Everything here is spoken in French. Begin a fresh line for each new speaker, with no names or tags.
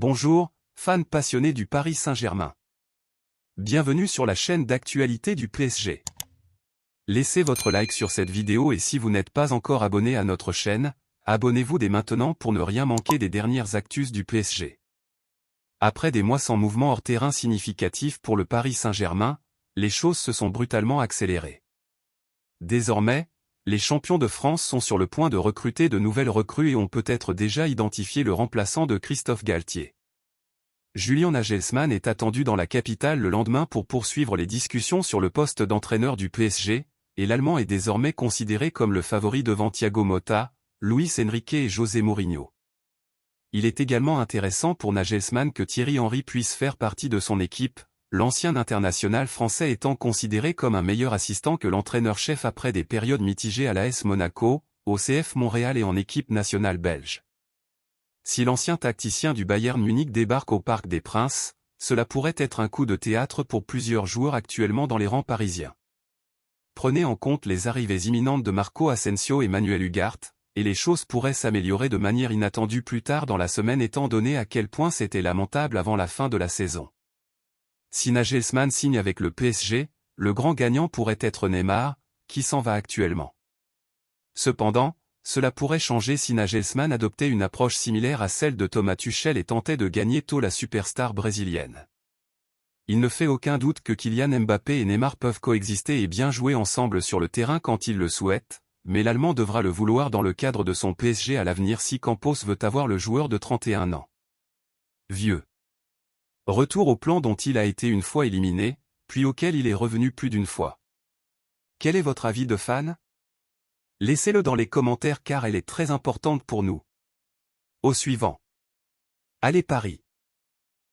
Bonjour, fans passionnés du Paris Saint-Germain. Bienvenue sur la chaîne d'actualité du PSG. Laissez votre like sur cette vidéo et si vous n'êtes pas encore abonné à notre chaîne, abonnez-vous dès maintenant pour ne rien manquer des dernières actus du PSG. Après des mois sans mouvement hors terrain significatif pour le Paris Saint-Germain, les choses se sont brutalement accélérées. Désormais, les champions de France sont sur le point de recruter de nouvelles recrues et ont peut-être déjà identifié le remplaçant de Christophe Galtier. Julian Nagelsmann est attendu dans la capitale le lendemain pour poursuivre les discussions sur le poste d'entraîneur du PSG, et l'Allemand est désormais considéré comme le favori devant Thiago Motta, Luis Enrique et José Mourinho. Il est également intéressant pour Nagelsmann que Thierry Henry puisse faire partie de son équipe, l'ancien international français étant considéré comme un meilleur assistant que l'entraîneur-chef après des périodes mitigées à l'AS Monaco, au CF Montréal et en équipe nationale belge. Si l'ancien tacticien du Bayern Munich débarque au Parc des Princes, cela pourrait être un coup de théâtre pour plusieurs joueurs actuellement dans les rangs parisiens. Prenez en compte les arrivées imminentes de Marco Asensio et Manuel Ugarte, et les choses pourraient s'améliorer de manière inattendue plus tard dans la semaine étant donné à quel point c'était lamentable avant la fin de la saison. Si Nagelsmann signe avec le PSG, le grand gagnant pourrait être Neymar, qui s'en va actuellement. Cependant, cela pourrait changer si Nagelsmann adoptait une approche similaire à celle de Thomas Tuchel et tentait de gagner tôt la superstar brésilienne. Il ne fait aucun doute que Kylian Mbappé et Neymar peuvent coexister et bien jouer ensemble sur le terrain quand ils le souhaitent, mais l'Allemand devra le vouloir dans le cadre de son PSG à l'avenir si Campos veut avoir le joueur de 31 ans. Vieux. Retour au plan dont il a été une fois éliminé, puis auquel il est revenu plus d'une fois. Quel est votre avis de fan? Laissez-le dans les commentaires car elle est très importante pour nous. Au suivant. Allez Paris!